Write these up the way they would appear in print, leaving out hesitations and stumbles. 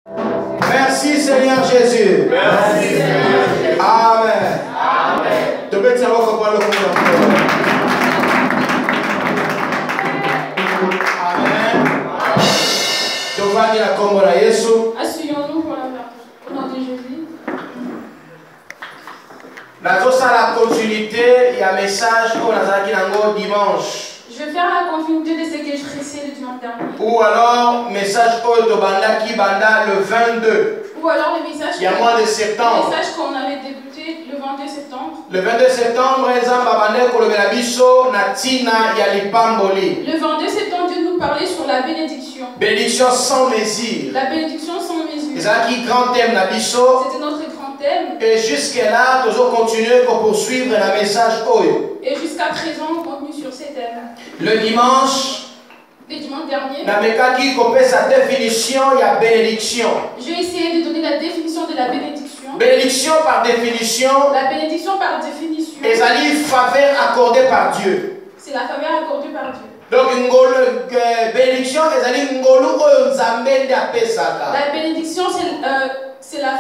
Merci Seigneur Jésus. Merci Seigneur Jésus. Amen. Amen. Asseyons-nous pour au nom de Jésus. La continuité, il y a un message qu'on a dit dimanche. Je vais faire la continuité de ce que je récite le dimanche dernier. Ou alors, message qui banda le 22. Ou alors le message, il y a mois de septembre. Le message qu'on avait débuté le 22 septembre. Le 22 septembre, le 22 septembre, Dieu nous parlait sur la bénédiction. Bénédiction sans mesure. La bénédiction sans mesure. C'était notre grand thème. Et jusqu'à-là, nous allons continuer pour poursuivre le message. Et jusqu'à présent, on continue sur ces thèmes. Le dimanche dernier, sa définition, il y a bénédiction. J'ai essayé de donner la définition de la bénédiction. Bénédiction par définition. La bénédiction par définition. Et ça dit faveur accordée par Dieu. C'est la faveur accordée par Dieu. Donc bénédiction, la bénédiction, c'est la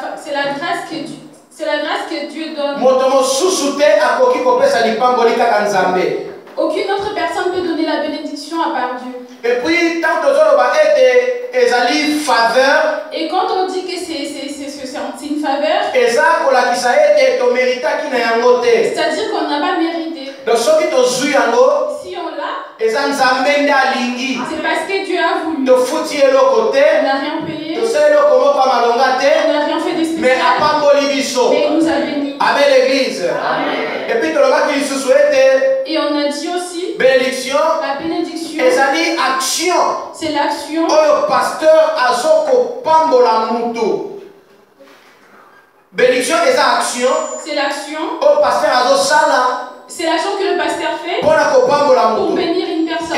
grâce que Dieu. C'est la grâce que Dieu donne. Aucune autre personne peut donner la bénédiction à part Dieu. Et puis, tant que faveur. Et quand on dit que c'est une faveur, c'est-à-dire qu'on n'a pas mérité. Donc, si on l'a, c'est parce que Dieu a voulu. On n'a rien payé. On n'a rien fait de spécial. Mais il nous a bénis. Amen l'église. Amen. Et puis, et on a dit aussi bénédiction. La bénédiction. Action. C'est l'action. Le pasteur azoko pambola mutu. Bénédiction et action. C'est l'action. Le pasteur azo sala. C'est l'action que le pasteur fait pour bénir une personne.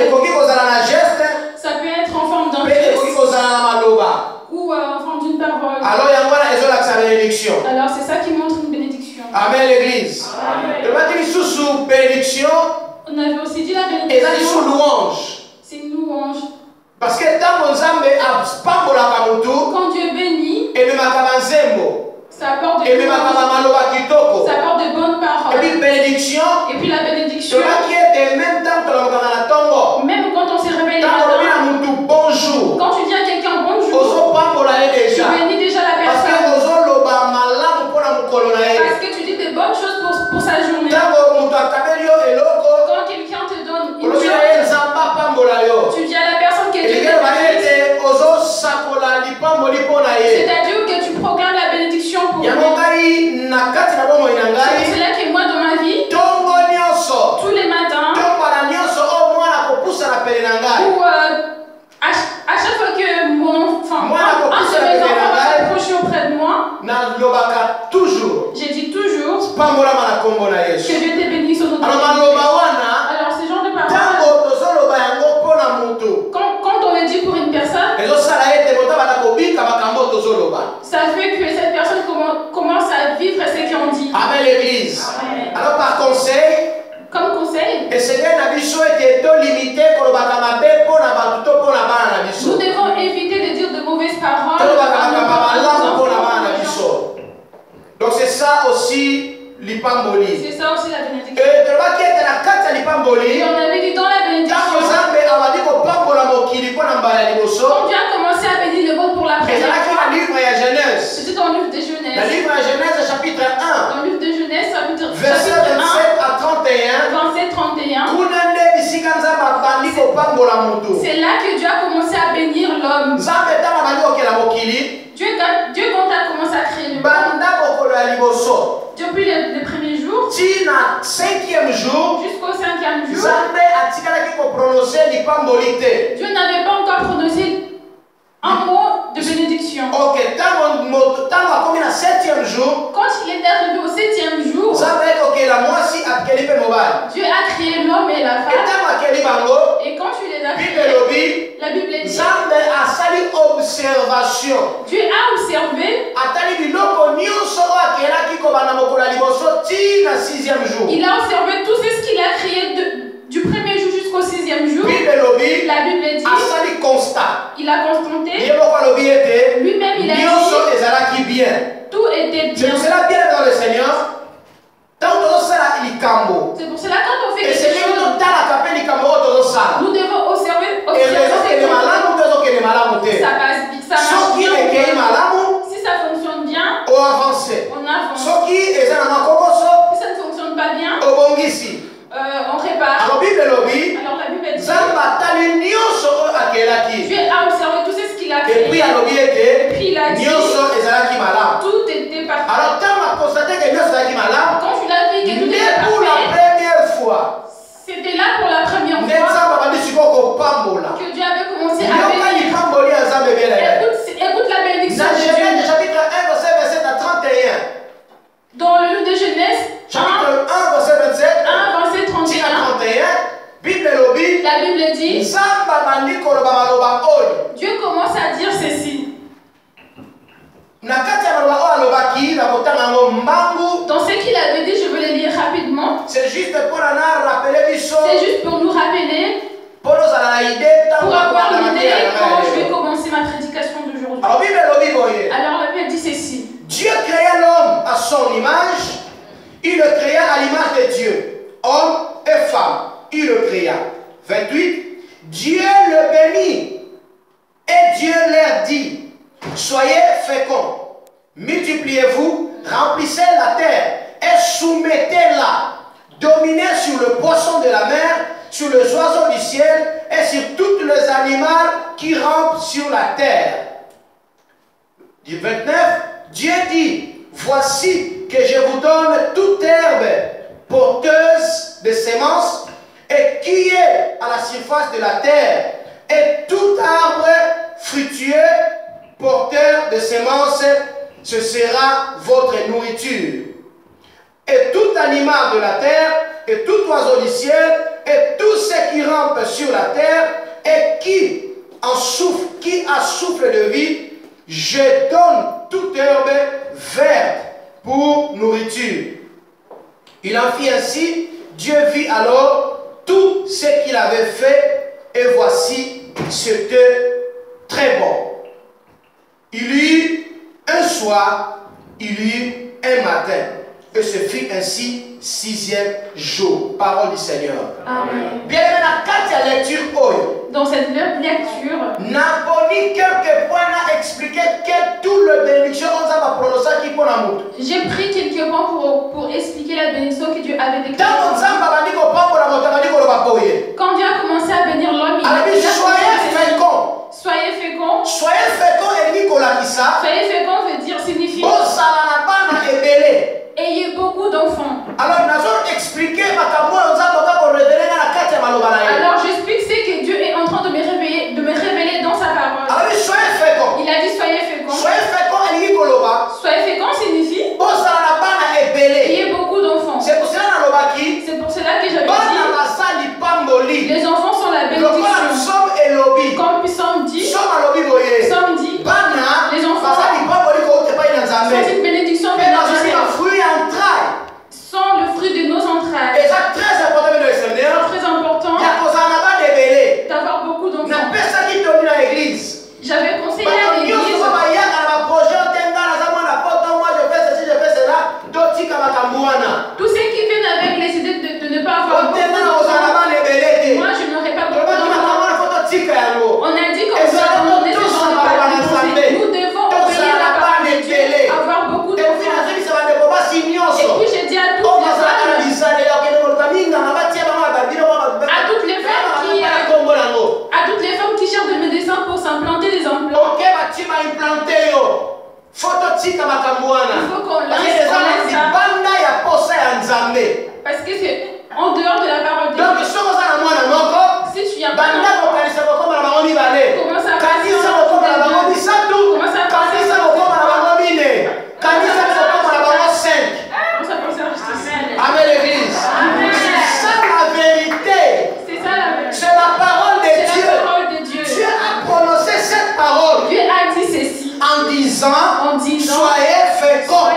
Ça peut être en forme d'un geste ou en forme d'une parole. Alors c'est ça qui montre une bénédiction. Amen l'église. Bénédiction. On avait aussi dit la bénédiction. C'est une louange. Parce que quand Dieu bénit, ça apporte de bonnes paroles. Et puis bénédiction. Et puis la bénédiction. Même quand on s'est réveillé bonjour. Quand tu dis à quelqu'un bonjour, tu bénis déjà la personne. Parce que tu dis des bonnes choses pour sa journée. Quand quelqu'un te donne une chose, tu dis à la personne que Dieu te bénisse. C'est-à-dire que tu proclames la bénédiction pour lui. C'est cela que moi dans ma vie, tous les matins, ou à chaque fois que mon enfant, un de mes enfants va s'approcher auprès de moi, j'ai dit toujours que Dieu te bénisse au nom de Jésus. Alors ce genre de paroles, quand on le dit pour une personne, ça fait que cette personne commence à vivre ce qu'on dit. Amen l'église. Alors par conseil, comme conseil, nous devons éviter de dire de mauvaises paroles. Donc c'est ça aussi l'ipamboli. C'est ça aussi la bénédiction. Et on avait dit dans la bénédiction, quand Dieu a commencé à bénir le monde pour la première fois, c'était dans le livre de Genèse. Le livre de Genèse chapitre 1. Dans le livre de Genèse chapitre 1. Verset 27 à 31. Verset 31. C'est là que Dieu a commencé à bénir l'homme. Dieu quand a commencé à créer le monde, depuis le premier jour, jusqu'au 5e jour, Dieu n'avait pas encore prononcé un mot de bénédiction. Ok, quand il est arrivé au 7e jour, Dieu a créé l'homme et la femme. Et quand tu les as créés, la Bible dit, Dieu a observé. Il a observé tout ce qu'il a créé du premier jour jusqu'au 6e jour. La Bible dit, il a constaté, lui-même il a bien. Tout était C'est bien. pour cela, bien dans le Seigneur, tant que ça il cambo. C'est pour cela quand on fait Et quelque c'est chose, nous dans la capelle il cambo tout ça. nous devons observer Et raison que les malades ou que les malades ça passe, ça marche qui bien. est malade, Si ça fonctionne bien, on avance. on avance. Ce qui est un makokoso, Si ça ne fonctionne pas bien, on bongisi. on répare. Alors Bible lobby, Alors la Bible dit, Zamba tali nyoso akelaki. Dieu a observé tout ce qu'il a Et fait. puis à lobby Puis il a était dit, nyoso ezalaki malade. tout était parfait. Alors quand on a constaté que nyoso ezalaki malade, Quand tu l'as vu que tout était mais pour la parfait, première fois, c'était là pour la première fois que que Dieu avait commencé à bénir. bénir. Écoute la bénédiction de Dieu. Chapitre 1, verset 31. Dans le livre de Genèse, Chapitre 1, verset 27. 1, verset 31, Bible lobby. la Bible dit, Dieu commence à dire ceci. Dans ce qu'il avait dit, je veux le lire rapidement. C'est juste pour rappeler C'est juste pour nous rappeler, pour avoir l'idée comment je vais commencer ma prédication d'aujourd'hui. Alors la Bible dit ceci. Dieu créa l'homme à son image, il le créa à l'image de Dieu. Homme et femme, il le créa. 28. Dieu le bénit et Dieu leur dit, soyez féconds, multipliez-vous, remplissez la terre et soumettez-la, dominez sur le poisson de la mer, sur les oiseaux du ciel et sur tous les animaux qui rampent sur la terre. Du 29, Dieu dit, voici que je vous donne toute herbe porteuse de semences et qui est à la surface de la terre, et tout arbre fructueux porteur de semences, ce sera votre nourriture. Et tout animal de la terre, et tout oiseau du ciel, et tout ce qui rampe sur la terre, et qui a souffle de vie, je donne toute herbe verte pour nourriture. Il en fit ainsi. Dieu vit alors tout ce qu'il avait fait, et voici, c'était très bon. Il y eut un soir, il y eut un matin, et ce fut ainsi 6e jour. Parole du Seigneur. Amen. Bien aimé, la carte à lecture, dans cette lecture, n'a pas ni quelques points à expliquer que tout le bénédiction on va prononcer qui pour l'amour. J'ai pris quelques points pour expliquer la bénédiction que Dieu avait déclarée. Quand Dieu a commencé à bénir l'homme, il a dit soyez féconds. Soyez féconds. Soyez féconds et soyez féconds veut dire signifie ayez beaucoup d'enfants. Alors, j'explique ce que Dieu est en train de me révéler dans sa parole. Alors, soyez féconds. Il a dit soyez féconds. Soyez féconds et soyez féconds signifie ayez beaucoup d'enfants. C'est pour cela que j'avais dit les enfants sont la bénédiction. Comme Psalm dit, les enfants sont une bénédiction de notre Dieu. Sont le fruit de nos entrailles. Et c'est très important, très important d'avoir beaucoup d'enfants. J'avais conseillé à l'église. Tous ceux qui viennent avec les idées de ne pas avoir beaucoup d'enfants, moi je n'aurais pas beaucoup d'enfants. On a dit comme ça, on est nous devons obéir la parole de Dieu, avoir beaucoup d'enfants. Et puis j'ai dit à toutes les femmes qui cherchent des médecins pour s'implanter des implants. Il faut qu'on laisse ça. Parce que c'est en dehors de la parole de Dieu. Si tu as commence à passer Amen l'église. C'est ça la vérité. C'est la parole de Dieu. Dieu a prononcé cette parole. Dieu a dit ceci. En disant soyez féconds.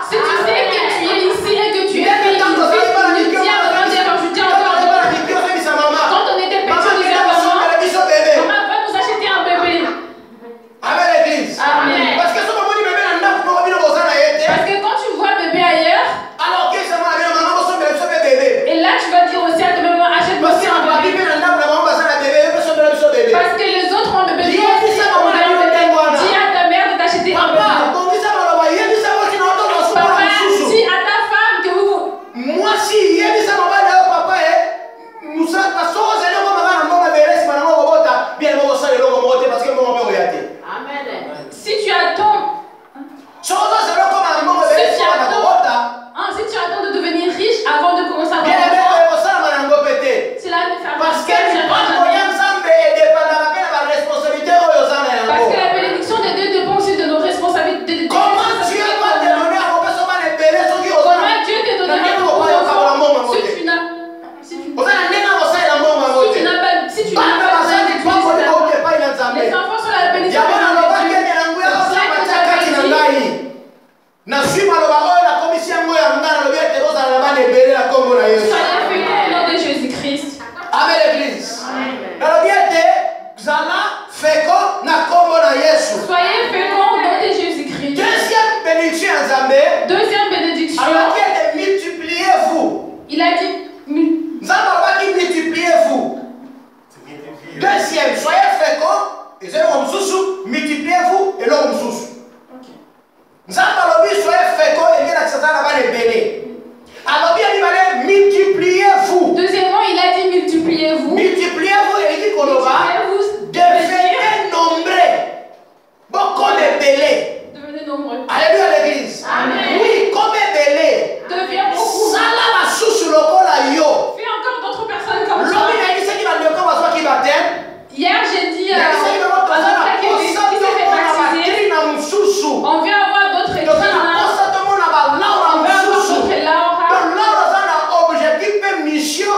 Si tu sais que tu es ici et que tu es béni, ne dis devenir riche avant de commencer à avoir c'est cela ne fait parce que la bénédiction de Dieu dépend aussi de nos responsabilités. Comment Dieu va te donner à Comment Dieu te donnera si tu n'as pas les enfants sont la bénédiction de Jésus-Christ. Amen l'église. Soyez féconds au nom de Jésus-Christ. Deuxième bénédiction. Multipliez-vous. Il a dit multipliez-vous. Deuxième, soyez féconds. Multipliez-vous et l'homme sous. Soyez féconds et bien accessoire là-bas les bénis. Alors bien multipliez-vous. Deuxièmement, il a dit multipliez-vous. Multipliez-vous et il dit qu'on va devenir nombreux. Beaucoup de belés. Devenez nombreux. Alléluia l'église. Amen. Oui, comme belé. Deviens beaucoup. Ça là va sous le col à yo. Fais encore d'autres personnes comme ça. L'homme il a dit ce qui va dire comment soit qui va t'aimer. Hier, j'ai dit à notre frère qui s'est fait baptiser. On vient avoir d'autres écrits. On vient avoir d'autres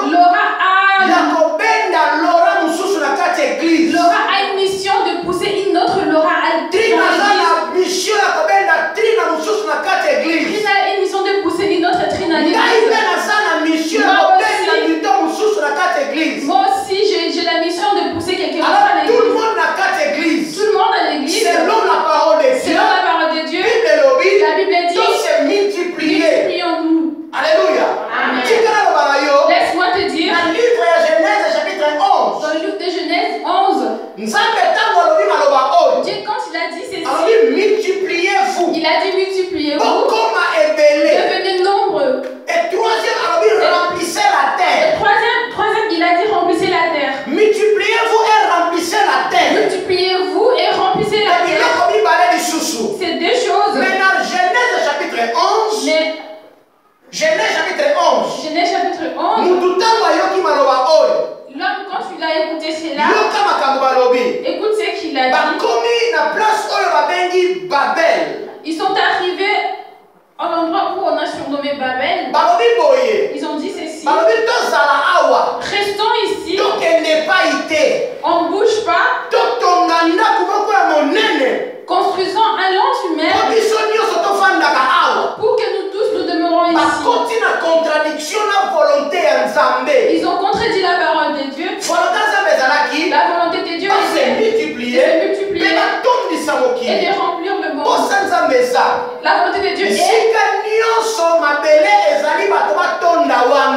Laura. Laura a une mission de pousser une autre Laura à Trina a une mission de pousser une autre Trina à l'église. Moi aussi, j'ai la mission de pousser quelqu'un d'autre à l'église. Tout le monde a 4 églises. Tout le monde à l'église. Selon la parole de Dieu. Selon la parole de Dieu. La Bible dit. Donc c'est multiplié. Multiplions-nous. Alléluia. Amen. Laisse-moi te dire. Dans le livre de Genèse chapitre 11. Dans le livre de Genèse 11. Dieu quand il a dit ceci. Multipliez-vous. Il a dit multipliez-vous. Devenez nombreux. Et troisième, remplissez la terre. Et troisième, il a dit remplissez la terre. Multipliez-vous et remplissez la terre. Multipliez-vous et remplissez la terre. C'est deux choses. Mais dans Genèse chapitre 11. Genèse chapitre 11. Genèse chapitre 11. L'homme, quand il a écouté cela, écoute ce qu'il a dit. Ils sont arrivés à l'endroit où on a surnommé Babel. Ils ont dit ceci. Restons ici. On ne bouge pas. Construisons un long tunnel pour que nous tous nous demeurons ici. Ils ont contredit la parole de Dieu. La volonté de Dieu est de multiplier et de remplir le monde. La volonté de Dieu est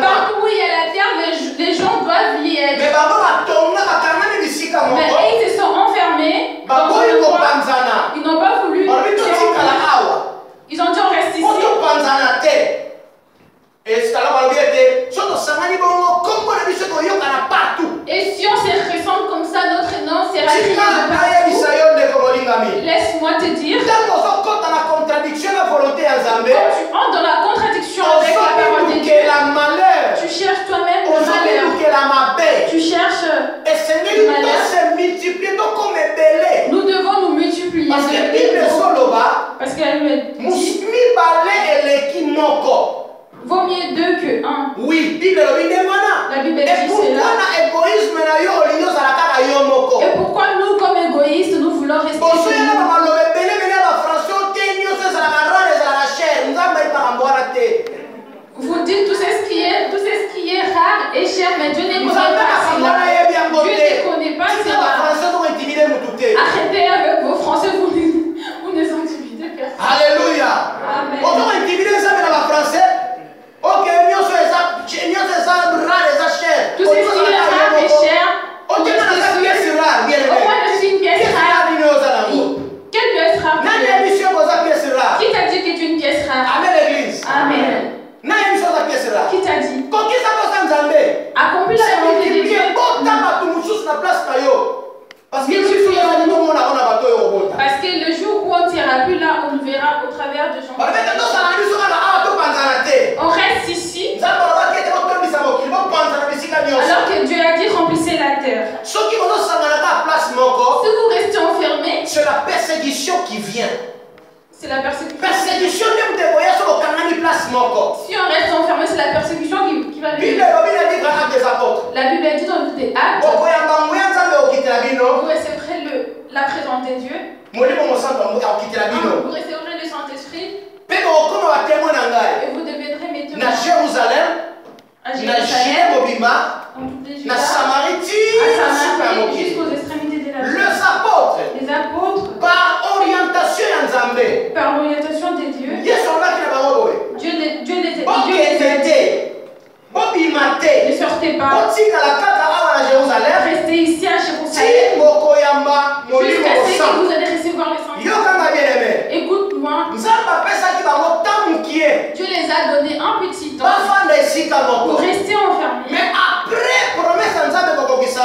partout où il y a la terre, les gens doivent y être. Mais ils se sont enfermés dans un endroit. Ils n'ont pas voulu. Ils ont dit on reste ici. Et si on se ressemble comme ça, notre nom sera crié de partout. Laisse-moi te dire, quand tu entres dans la contradiction avec la parole de Dieu, tu cherches toi-même le malheur. Tu cherches le malheur. Nous devons nous multiplier. Parce qu'elle me dit vaut mieux deux que un. Oui, la Bible dit cela. Et pourquoi nous, comme égoïstes, nous voulons rester vous dites tout ce qui est rare et cher, mais Dieu ne connaît pas cela. Dieu ne connaît pas cela. Arrêtez avec vos français, vous ne intimidez personne. Alléluia. Amen. Tout ce qui est rare et cher. Au moins, je suis une pièce rare. Quelle pièce rare? Qui t'a dit que tu es une pièce rare? Amen l'église. Amen. Qui t'a dit? Accomplis la volonté de Dieu. Parce que la persécution. Persécution Si on reste enfermé, c'est la persécution qui va venir. La Bible dit dans le livre des Actes, vous recevrez la présence de Dieu. Vous recevrez le Saint-Esprit. Et vous deviendrez météo. À Jérusalem, à Jérusalem, dans toutes les Judas, à Samarie, jusqu'aux extrémités de la terre. Les apôtres, par orientation de Dieu, Dieu les a ne sortez pas. Restez ici à Jérusalem. Jusqu'à ce que vous allez recevoir le Saint-Esprit. Écoute-moi. Dieu les a donné un petit temps pour rester enfermés.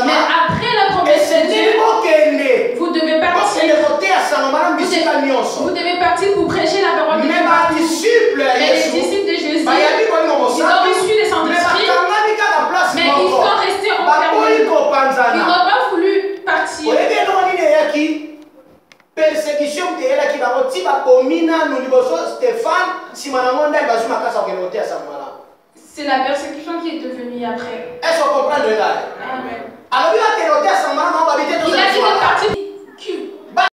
Mais après la promesse de Dieu, vous devez partir. Vous devez partir pour prêcher la parole de Dieu. Et les disciples de Jésus, ils ont reçu le Saint-Esprit, mais ils sont restés enfermés. Ils n'ont pas voulu partir. Persécution qui est là qui va retirer nous Stéphane si c'est la persécution qui est devenue après. Est-ce qu'on comprend?